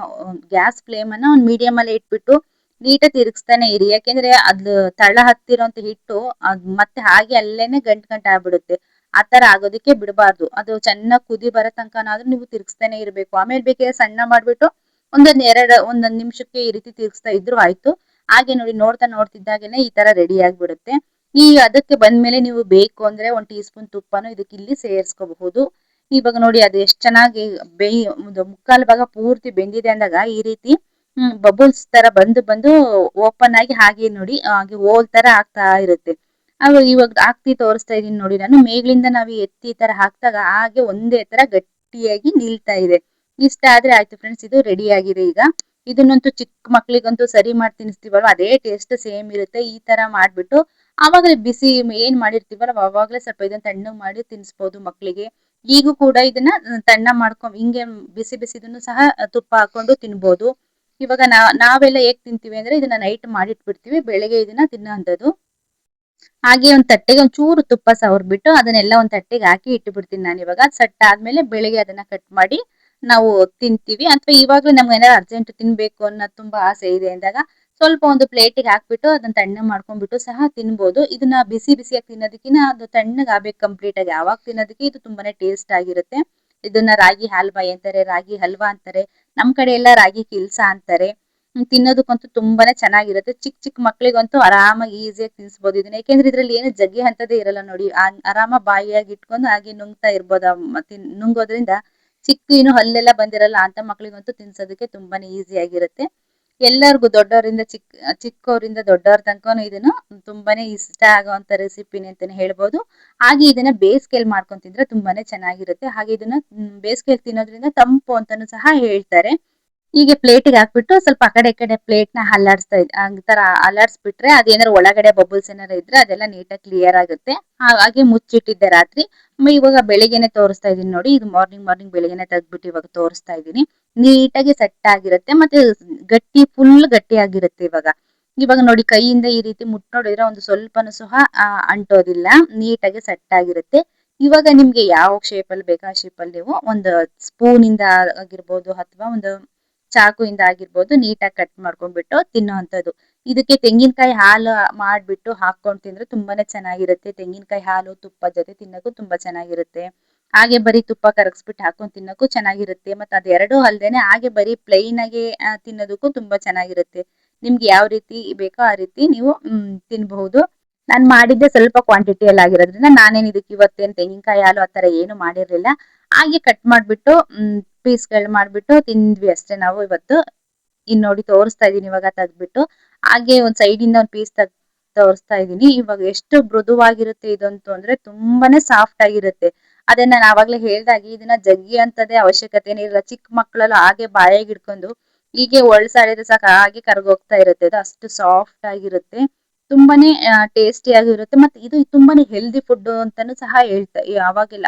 ಗ್ಯಾಸ್ ಫ್ಲೇಮ್ ಅನ್ನ ಒಂದು ಮೀಡಿಯಂ ಅಲ್ಲಿ ಇಟ್ಬಿಟ್ಟು ನೀಟಾಗಿ ತಿರುಗಿಸ್ತಾನೆ ಇರಿ. ಯಾಕೆಂದ್ರೆ ಅದು ತಳ ಹತ್ತಿರೋಂತ ಹಿಟ್ಟು ಮತ್ತೆ ಹಾಗೆ ಅಲ್ಲೇನೆ ಗಂಟ್ ಗಂಟ್ ಆಗ್ಬಿಡುತ್ತೆ. ಆ ತರ ಆಗೋದಕ್ಕೆ ಬಿಡಬಾರ್ದು. ಅದು ಚೆನ್ನಾಗಿ ಕುದಿ ಬರೋ ತನಕನಾದ್ರೂ ನೀವು ತಿರುಗಿಸ್ತಾನೆ ಇರಬೇಕು. ಆಮೇಲೆ ಬೇಕಿದ್ರೆ ಸಣ್ಣ ಮಾಡ್ಬಿಟ್ಟು ಒಂದೊಂದ್ ನಿಮಿಷಕ್ಕೆ ಈ ರೀತಿ ತಿರುಗಿಸ್ತಾ ಇದ್ರು ಆಯ್ತು. ಹಾಗೆ ನೋಡಿ ನೋಡ್ತಾ ನೋಡ್ತಿದ್ದಾಗೇನೆ ಈ ತರ ರೆಡಿ ಆಗ್ಬಿಡುತ್ತೆ. ಈ ಅದಕ್ಕೆ ಬಂದ್ಮೇಲೆ ನೀವು ಬೇಕು ಅಂದ್ರೆ 1 ಟೀ ಸ್ಪೂನ್ ತುಪ್ಪನೂ ಇದಕ್ಕೆ ಇಲ್ಲಿ ಸೇರಿಸ್ಕೋಬಹುದು. ಇವಾಗ ನೋಡಿ ಅದು ಎಷ್ಟು ಚೆನ್ನಾಗಿ ಒಂದು ಮುಕ್ಕಾಲು ಭಾಗ ಪೂರ್ತಿ ಬೆಂದಿದೆ ಅಂದಾಗ ಈ ರೀತಿ ಬಬಲ್ಸ್ ತರ ಬಂದು ಓಪನ್ ಆಗಿ ಹಾಗೆ ನೋಡಿ ಹಾಗೆ ಹೋಲ್ ತರ ಆಗ್ತಾ ಇರುತ್ತೆ. ಇವಾಗ ಹಾಕ್ತಿ ತೋರಿಸ್ತಾ ಇದೀನಿ ನೋಡಿ ನಾನು. ಮೇಲಿಂದ ನಾವು ಎತ್ತಿ ಈ ತರ ಹಾಕ್ದಾಗ ಹಾಗೆ ಒಂದೇ ತರ ಗಟ್ಟಿಯಾಗಿ ನಿಲ್ತಾ ಇದೆ. ಇಷ್ಟ ಆದ್ರೆ ಆಯ್ತು ಫ್ರೆಂಡ್ಸ್, ಇದು ರೆಡಿ ಆಗಿದೆ ಈಗ. ಇದನ್ನಂತೂ ಚಿಕ್ಕ ಮಕ್ಳಿಗಂತೂ ಸರಿ ಮಾಡಿ ತಿನ್ನಿಸ್ತೀವಲ್ವ ಅದೇ ಟೇಸ್ಟ್ ಸೇಮ್ ಇರುತ್ತೆ. ಈ ತರ ಮಾಡ್ಬಿಟ್ಟು ಆವಾಗಲೇ ಬಿಸಿ ಏನ್ ಮಾಡಿರ್ತೀವಲ್ಲ ಅವಾಗಲೇ ಸ್ವಲ್ಪ ಇದನ್ನ ತಣ್ಣಗೆ ಮಾಡಿ ತಿನ್ನಿಸ್ಬೋದು ಮಕ್ಳಿಗೆ. ಈಗೂ ಕೂಡ ಇದನ್ನ ತಣ್ಣ ಮಾಡ್ಕೊಂಡ್ ಹಿಂಗೆ ಬಿಸಿ ಬಿಸಿದನ್ನು ಸಹ ತುಪ್ಪ ಹಾಕೊಂಡು ತಿನ್ಬೋದು. ಇವಾಗ ನಾವೆಲ್ಲ ಹೇಗ್ ತಿಂತೀವಿ ಅಂದ್ರೆ ಇದನ್ನ ನೈಟ್ ಮಾಡಿಟ್ಬಿಡ್ತೀವಿ, ಬೆಳಗ್ಗೆ ಇದನ್ನ ತಿನ್ನೋಂಥದ್ದು. ಹಾಗೆ ಒಂದ್ ತಟ್ಟೆಗೆ ಒಂದ್ ಚೂರು ತುಪ್ಪ ಸವರ್ಬಿಟ್ಟು ಅದನ್ನೆಲ್ಲ ಒಂದ್ ತಟ್ಟೆಗೆ ಹಾಕಿ ಇಟ್ಟುಬಿಡ್ತೀನಿ ನಾನು. ಇವಾಗ ಸೆಟ್ ಆದ್ಮೇಲೆ ಬೆಳಿಗ್ಗೆ ಅದನ್ನ ಕಟ್ ಮಾಡಿ ನಾವು ತಿಂತೀವಿ. ಅಥವಾ ಇವಾಗ್ಲೂ ನಮ್ಗೆ ಏನಾದ್ರು ಅರ್ಜೆಂಟ್ ತಿನ್ಬೇಕು ಅನ್ನೋದು ತುಂಬಾ ಆಸೆ ಇದೆ ಅಂದಾಗ ಸ್ವಲ್ಪ ಒಂದು ಪ್ಲೇಟಿಗೆ ಹಾಕ್ಬಿಟ್ಟು ಅದನ್ನ ತಣ್ಣಗೆ ಮಾಡ್ಕೊಂಡ್ಬಿಟ್ಟು ಸಹ ತಿನ್ಬೋದು. ಇದನ್ನ ಬಿಸಿ ಬಿಸಿಯಾಗಿ ತಿನ್ನೋದಕ್ಕಿಂತ ಅದು ತಣ್ಣಗೆ ಆಗ್ಬೇಕು ಕಂಪ್ಲೀಟ್ ಆಗಿ. ಅವಾಗ ತಿನ್ನೋದಕ್ಕೆ ಇದು ತುಂಬಾನೇ ಟೇಸ್ಟ್ ಆಗಿರುತ್ತೆ. ಇದನ್ನ ರಾಗಿ ಹಾಲ್ವಾ ಅಂತಾರೆ, ರಾಗಿ ಹಲ್ವಾ ಅಂತಾರೆ, ನಮ್ ಕಡೆ ಎಲ್ಲ ರಾಗಿ ಕಿಲ್ಸ ಅಂತಾರೆ. ತಿನ್ನೋದಕ್ಕಂತೂ ತುಂಬಾನೇ ಚೆನ್ನಾಗಿರುತ್ತೆ. ಚಿಕ್ಕ ಚಿಕ್ಕ ಮಕ್ಳಿಗಂತೂ ಆರಾಮಾಗಿ ಈಸಿಯಾಗಿ ತಿನ್ಸ್ಬೋದು ಇದನ್ನ. ಯಾಕೆಂದ್ರೆ ಇದ್ರಲ್ಲಿ ಏನು ಜಗ್ಗಿ ಅಂತದೇ ಇರಲ್ಲ ನೋಡಿ. ಆರಾಮಾಗಿ ಬಾಯಿಯಾಗಿ ಇಟ್ಕೊಂಡು ಹಾಗೆ ನುಂಗ್ತಾ ಇರ್ಬೋದು. ನುಂಗೋದ್ರಿಂದ ಚಿಕ್ಕ ಇನ್ನು ಹಲ್ಲೆಲ್ಲ ಬಂದಿರಲ್ಲ ಅಂತ ಮಕ್ಳಿಗಂತೂ ತಿನ್ಸೋದಕ್ಕೆ ತುಂಬಾನೇ ಈಸಿ ಆಗಿರುತ್ತೆ. ಎಲ್ಲರಿಗೂ ದೊಡ್ಡವರಿಂದ ಚಿಕ್ಕವರಿಂದ ದೊಡ್ಡವ್ರ ತನಕನೂ ಇದನ್ನು ತುಂಬಾನೇ ಇಷ್ಟ ಆಗುವಂತ ರೆಸಿಪಿನೇ ಅಂತಾನೆ ಹೇಳ್ಬೋದು. ಹಾಗೆ ಇದನ್ನ ಬೇಸಿಗೆಯಲ್ಲಿ ಮಾಡ್ಕೊಂಡ್ ತಿಂದ್ರೆ ತುಂಬಾನೇ ಚೆನ್ನಾಗಿರುತ್ತೆ. ಹಾಗೆ ಇದನ್ನ ಬೇಸಿಗೆಯಲ್ಲಿ ತಿನ್ನೋದ್ರಿಂದ ತಂಪು ಅಂತಾನೂ ಸಹ ಹೇಳ್ತಾರೆ. ಹೀಗೆ ಪ್ಲೇಟಿಗೆ ಹಾಕ್ಬಿಟ್ಟು ಸ್ವಲ್ಪ ಆ ಕಡೆ ಈ ಕಡೆ ಪ್ಲೇಟ್ನ ಅಲ್ಲಾಡಿಸ್ತಾ ತರ ಅಲ್ಲಾಡಿಸ್ಬಿಟ್ರೆ ಅದೇನಾದ್ರು ಒಳಗಡೆ ಬಬಲ್ಸ್ ಏನಾರು ಇದ್ರೆ ಅದೆಲ್ಲ ನೀಟಾಗಿ ಕ್ಲಿಯರ್ ಆಗುತ್ತೆ. ಹಾಗೆ ಮುಚ್ಚಿಟ್ಟಿದ್ದೆ ರಾತ್ರಿ. ಇವಾಗ ಬೆಳಿಗ್ಗೆನೆ ತೋರಿಸ್ತಾ ಇದೀನಿ ನೋಡಿ. ಇದು ಮಾರ್ನಿಂಗ್ ಬೆಳಿಗ್ಗೆನೆ ತೆಗ್ದ್ಬಿಟ್ಟು ಇವಾಗ ತೋರಿಸ್ತಾ ಇದೀನಿ. ನೀಟಾಗಿ ಸೆಟ್ ಆಗಿರುತ್ತೆ ಮತ್ತೆ ಫುಲ್ ಗಟ್ಟಿ ಆಗಿರುತ್ತೆ ಇವಾಗ. ಇವಾಗ ನೋಡಿ ಕೈಯಿಂದ ಈ ರೀತಿ ನೋಡಿದ್ರೆ ಒಂದು ಸ್ವಲ್ಪನೂ ಸಹ ಅಂಟೋದಿಲ್ಲ, ನೀಟಾಗಿ ಸೆಟ್ ಆಗಿರುತ್ತೆ. ಇವಾಗ ನಿಮ್ಗೆ ಯಾವ ಶೇಪ್ ಅಲ್ಲಿ ಬೇಕಾ ಆ ಶೇಪ್ ಅಲ್ಲಿ ನೀವು ಒಂದು ಸ್ಪೂನ್ ಇಂದ ಆಗಿರ್ಬೋದು ಅಥವಾ ಒಂದು ಚಾಕುಯಿಂದ ಆಗಿರ್ಬೋದು ನೀಟಾಗಿ ಕಟ್ ಮಾಡ್ಕೊಂಡ್ಬಿಟ್ಟು ತಿನ್ನೋವಂಥದ್ದು. ಇದಕ್ಕೆ ತೆಂಗಿನಕಾಯಿ ಹಾಲು ಮಾಡ್ಬಿಟ್ಟು ಹಾಕೊಂಡ್ ತಿಂದ್ರೆ ತುಂಬಾನೇ ಚೆನ್ನಾಗಿರುತ್ತೆ. ತೆಂಗಿನಕಾಯಿ ಹಾಲು ತುಪ್ಪ ಜೊತೆ ತಿನ್ನೋಕು ತುಂಬಾ ಚೆನ್ನಾಗಿರುತ್ತೆ. ಹಾಗೆ ಬರೀ ತುಪ್ಪ ಕರಗಿಸ್ಬಿಟ್ಟು ಹಾಕೊಂಡ್ ತಿನ್ನೋಕು ಚೆನ್ನಾಗಿರುತ್ತೆ. ಮತ್ತೆ ಅದೆರಡೂ ಅಲ್ದೇನೆ ಹಾಗೆ ಬರೀ ಪ್ಲೈನ್ ಆಗಿ ತಿನ್ನೋದಕ್ಕೂ ತುಂಬಾ ಚೆನ್ನಾಗಿರುತ್ತೆ. ನಿಮ್ಗೆ ಯಾವ ರೀತಿ ಬೇಕೋ ಆ ರೀತಿ ನೀವು ತಿನ್ಬಹುದು. ನಾನ್ ಮಾಡಿದ್ದೆ ಸ್ವಲ್ಪ ಕ್ವಾಂಟಿಟಿಯಲ್ಲಿ ಆಗಿರೋದ್ರಿಂದ ನಾನೇನ್ ಇದಕ್ಕೆ ಇವತ್ತೇನ್ ತೆಂಗಿನಕಾಯಿ ಹಾಲು ಆತರ ಏನು ಮಾಡಿರ್ಲಿಲ್ಲ. ಹಾಗೆ ಕಟ್ ಮಾಡ್ಬಿಟ್ಟು ಪೀಸ್ಗಳು ಮಾಡ್ಬಿಟ್ಟು ತಿಂದ್ವಿ ಅಷ್ಟೇ ನಾವು ಇವತ್ತು. ನೋಡಿ ತೋರಿಸ್ತಾ ಇದೀನಿ ಇವಾಗ ತೆಗ್ದ್ಬಿಟ್ಟು. ಹಾಗೆ ಒಂದ್ ಸೈಡ್ ಇಂದ ಒಂದ್ ಪೀಸ್ ತೋರಿಸ್ತಾ ಇದೀನಿ. ಇವಾಗ ಎಷ್ಟು ಮೃದುವಾಗಿರುತ್ತೆ ಇದಂತೂ ಅಂದ್ರೆ ತುಂಬಾನೇ ಸಾಫ್ಟ್ ಆಗಿರುತ್ತೆ. ಅದನ್ನ ನಾನು ಆವಾಗ್ಲೇ ಹೇಳ್ದಾಗೆ ಇದನ್ನ ಜಗ್ಗಿ ಅಂತದೇ ಅವಶ್ಯಕತೆನೇ ಇಲ್ಲ. ಚಿಕ್ಕ ಮಕ್ಳೆಲ್ಲ ಹಾಗೆ ಬಾಯಿಗೆ ಹಿಡ್ಕೊಂಡು ಹೀಗೆ ಒಳ್ಸಾಡಿದ್ರೆ ಸಾಕು ಹಾಗೆ ಕರ್ಗೋಗ್ತಾ ಇರುತ್ತೆ. ಅದು ಅಷ್ಟು ಸಾಫ್ಟ್ ಆಗಿರುತ್ತೆ. ತುಂಬಾನೇ ಟೇಸ್ಟಿ ಆಗಿರುತ್ತೆ. ಮತ್ತೆ ಇದು ತುಂಬಾನೇ ಹೆಲ್ದಿ ಫುಡ್ ಅಂತಾನೂ ಸಹ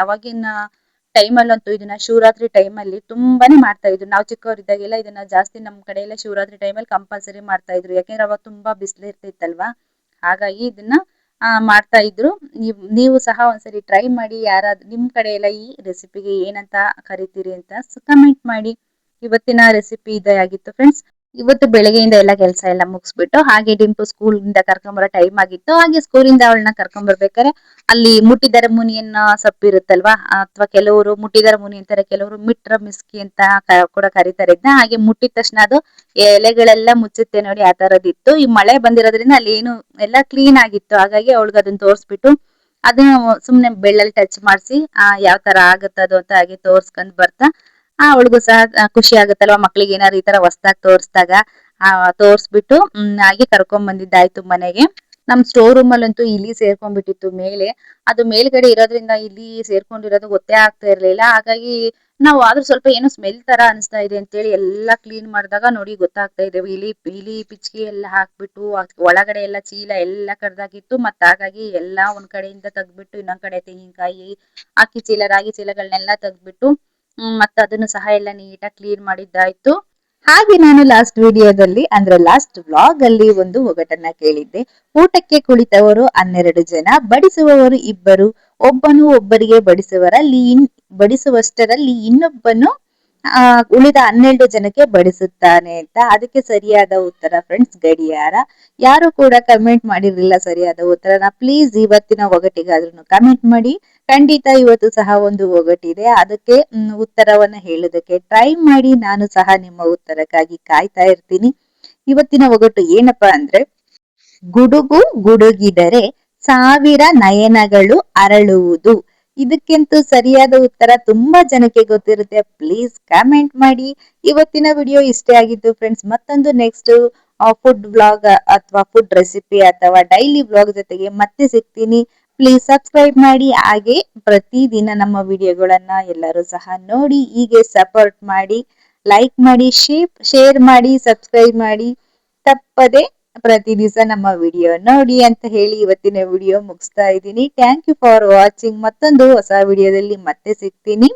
ಅವಾಗಿನ ಟೈಮಲ್ಲಂತೂ ಇದನ್ನ ಶಿವರಾತ್ರಿ ಟೈಮಲ್ಲಿ ತುಂಬಾನೇ ಮಾಡ್ತಾ ಇದ್ರು. ನಾವು ಚಿಕ್ಕವರಿದ್ದಾಗೆಲ್ಲ ಇದನ್ನ ಜಾಸ್ತಿ ನಮ್ ಕಡೆ ಎಲ್ಲ ಶಿವರಾತ್ರಿ ಟೈಮಲ್ಲಿ ಕಂಪಲ್ಸರಿ ಮಾಡ್ತಾ ಇದ್ರು. ಯಾಕೆಂದ್ರೆ ಅವಾಗ ತುಂಬಾ ಬಿಸಿಲು ಇರ್ತಿತ್ತಲ್ವಾ, ಹಾಗಾಗಿ ಇದನ್ನ ಮಾಡ್ತಾ ಇದ್ರು. ನೀವು ಸಹ ಒಂದ್ಸರಿ ಟ್ರೈ ಮಾಡಿ. ಯಾರಾದ್ರೂ ನಿಮ್ ಕಡೆ ಎಲ್ಲ ಈ ರೆಸಿಪಿಗೆ ಏನಂತ ಕರಿತೀರಿ ಅಂತ ಕಮೆಂಟ್ ಮಾಡಿ. ಇವತ್ತಿನ ರೆಸಿಪಿ ಇದೇ ಆಗಿತ್ತು ಫ್ರೆಂಡ್ಸ್. ಇವತ್ತು ಬೆಳಗ್ಗೆಯಿಂದ ಎಲ್ಲ ಕೆಲಸ ಎಲ್ಲ ಮುಗಿಸ್ಬಿಟ್ಟು ಹಾಗೆ ಡಿಂಪು ಸ್ಕೂಲ್ ಇಂದ ಕರ್ಕೊಂಬರೋ ಟೈಮ್ ಆಗಿತ್ತು. ಹಾಗೆ ಸ್ಕೂಲಿಂದ ಅವಳನ್ನ ಕರ್ಕೊಂಬರ್ಬೇಕಾದ್ರೆ ಅಲ್ಲಿ ಮುಟ್ಟಿದರ ಮುನಿಯನ್ನ ಸೊಪ್ಪು ಇರುತ್ತಲ್ವಾ, ಅಥವಾ ಕೆಲವರು ಮುಟ್ಟಿದರ ಮುನಿ ಅಂತಾರೆ, ಕೆಲವರು ಮಿಟ್ರ ಮಿಸ್ಕಿ ಅಂತ ಕೂಡ ಕರೀತಾರೆ ಇದನ್ನ. ಹಾಗೆ ಮುಟ್ಟಿದ ತಕ್ಷಣ ಅದು ಎಲೆಗಳೆಲ್ಲ ಮುಚ್ಚುತ್ತೆ ನೋಡಿ, ಆ ತರದಿತ್ತು. ಈ ಮಳೆ ಬಂದಿರೋದ್ರಿಂದ ಅಲ್ಲಿ ಏನು ಎಲ್ಲ ಕ್ಲೀನ್ ಆಗಿತ್ತು. ಹಾಗಾಗಿ ಅವಳಿಗೆ ಅದನ್ನ ತೋರಿಸ್ಬಿಟ್ಟು ಅದನ್ನ ಸುಮ್ನೆ ಬೆಳ್ಳಲ್ಲಿ ಟಚ್ ಮಾಡಿಸಿ ಯಾವ ತರ ಆಗತ್ತದು ಅಂತ ಹಾಗೆ ತೋರ್ಸ್ಕೊಂಡ್ ಬರ್ತಾ ಅವಳಿಗೂ ಸಹ ಖುಷಿ ಆಗುತ್ತಲ್ವಾ ಮಕ್ಳಿಗೆ ಏನಾದ್ರು ಈ ತರ ಹೊಸ್ದಾಗ್ ತೋರ್ಸ್ದಾಗ. ತೋರ್ಸ್ಬಿಟ್ಟು ಹಾಗೆ ಕರ್ಕೊಂಡ್ ಬಂದಿದ್ದಾಯ್ತು ಮನೆಗೆ. ನಮ್ ಸ್ಟೋರ್ ರೂಮ್ ಅಲ್ಲಂತೂ ಇಲಿ ಸೇರ್ಕೊಂಡ್ಬಿಟ್ಟಿತ್ತು ಮೇಲೆ. ಅದು ಮೇಲ್ಗಡೆ ಇರೋದ್ರಿಂದ ಇಲಿ ಸೇರ್ಕೊಂಡಿರೋದು ಗೊತ್ತೇ ಆಗ್ತಾ ಇರ್ಲಿಲ್ಲ. ಹಾಗಾಗಿ ನಾವು ಆದ್ರೂ ಸ್ವಲ್ಪ ಏನೋ ಸ್ಮೆಲ್ ತರ ಅನಿಸ್ತಾ ಇದೆ ಅಂತೇಳಿ ಎಲ್ಲಾ ಕ್ಲೀನ್ ಮಾಡಿದಾಗ ನೋಡಿ ಗೊತ್ತಾಗ್ತಾ ಇದೆ ಇಲಿ ಪಿಚ್ಕಿ ಎಲ್ಲ ಹಾಕ್ಬಿಟ್ಟು ಒಳಗಡೆ ಎಲ್ಲ ಚೀಲ ಎಲ್ಲ ಕಡ್ದಾಕಿತ್ತು. ಹಾಗಾಗಿ ಎಲ್ಲಾ ಒಂದ್ ಕಡೆಯಿಂದ ತೆಗ್ದ್ಬಿಟ್ಟು ಇನ್ನೊಂದ್ ಕಡೆ ತೆಂಗಿನಕಾಯಿ ಅಕ್ಕಿ ಚೀಲ ರಾಗಿ ಚೀಲಗಳನ್ನೆಲ್ಲ ತೆಗ್ದ್ಬಿಟ್ಟು ಮತ್ತೆ ಅದನ್ನು ಸಹ ಎಲ್ಲ ನೀಟಾಗಿ ಕ್ಲೀನ್ ಮಾಡಿದ್ದಾಯ್ತು. ಹಾಗೆ ನಾನು ಲಾಸ್ಟ್ ವಿಡಿಯೋದಲ್ಲಿ ಅಂದ್ರೆ ಲಾಸ್ಟ್ ವ್ಲಾಗ್ ಅಲ್ಲಿ ಒಂದು ಒಗಟನ್ನ ಕೇಳಿದ್ದೆ. ಊಟಕ್ಕೆ ಕುಳಿತವರು 12 ಜನ, ಬಡಿಸುವವರು 2, ಒಬ್ಬನು ಒಬ್ಬರಿಗೆ ಬಡಿಸುವಷ್ಟರಲ್ಲಿ ಇನ್ನೊಬ್ಬನು ಉಳಿದ 12 ಜನಕ್ಕೆ ಬಡಿಸುತ್ತಾನೆ ಅಂತ. ಅದಕ್ಕೆ ಸರಿಯಾದ ಉತ್ತರ ಫ್ರೆಂಡ್ಸ್ ಗಡಿಯಾರ. ಯಾರು ಕೂಡ ಕಮೆಂಟ್ ಮಾಡಿರ್ಲಿಲ್ಲ ಸರಿಯಾದ ಉತ್ತರನ. ಪ್ಲೀಸ್ ಇವತ್ತಿನ ಒಗಟಿಗಾದ್ರೂ ಕಮೆಂಟ್ ಮಾಡಿ. ಖಂಡಿತ ಇವತ್ತು ಸಹ ಒಂದು ಒಗಟಿದೆ, ಅದಕ್ಕೆ ಉತ್ತರವನ್ನ ಹೇಳೋದಕ್ಕೆ ಟ್ರೈ ಮಾಡಿ. ನಾನು ಸಹ ನಿಮ್ಮ ಉತ್ತರಕ್ಕಾಗಿ ಕಾಯ್ತಾ ಇರ್ತೀನಿ. ಇವತ್ತಿನ ಒಗಟು ಏನಪ್ಪಾ ಅಂದ್ರೆ, ಗುಡುಗು ಗುಡುಗಿದರೆ 1000 ನಯನಗಳು ಅರಳುವುದು. ಇದಕ್ಕಿಂತೂ ಸರಿಯಾದ ಉತ್ತರ ತುಂಬಾ ಜನಕ್ಕೆ ಗೊತ್ತಿರುತ್ತೆ. ಪ್ಲೀಸ್ ಕಮೆಂಟ್ ಮಾಡಿ. ಇವತ್ತಿನ ವಿಡಿಯೋ ಇಷ್ಟೇ ಆಗಿತ್ತು ಫ್ರೆಂಡ್ಸ್. ಮತ್ತೊಂದು ನೆಕ್ಸ್ಟ್ ಫುಡ್ ವ್ಲಾಗ್ ಅಥವಾ ಫುಡ್ ರೆಸಿಪಿ ಅಥವಾ ಡೈಲಿ ವ್ಲಾಗ್ ಜೊತೆಗೆ ಮತ್ತೆ ಸಿಗ್ತೀನಿ. ಪ್ಲೀಸ್ ಸಬ್ಸ್ಕ್ರೈಬ್ ಮಾಡಿ. ಹಾಗೆ ಪ್ರತಿದಿನ ನಮ್ಮ ವಿಡಿಯೋಗಳನ್ನ ಎಲ್ಲರೂ ಸಹ ನೋಡಿ, ಹೀಗೆ ಸಪೋರ್ಟ್ ಮಾಡಿ, ಲೈಕ್ ಮಾಡಿ, ಶೇರ್ ಮಾಡಿ, ಸಬ್ಸ್ಕ್ರೈಬ್ ಮಾಡಿ. ತಪ್ಪದೆ ಪ್ರತಿ ದಿವಸ ನಮ್ಮ ವಿಡಿಯೋ ನೋಡಿ ಅಂತ ಹೇಳಿ ಇವತ್ತಿನ ವಿಡಿಯೋ ಮುಗಿಸ್ತಾ ಇದ್ದೀನಿ. Thank you for watching. ಮತ್ತೊಂದು ಹೊಸ ವಿಡಿಯೋದಲ್ಲಿ ಮತ್ತೆ ಸಿಗ್ತೀನಿ.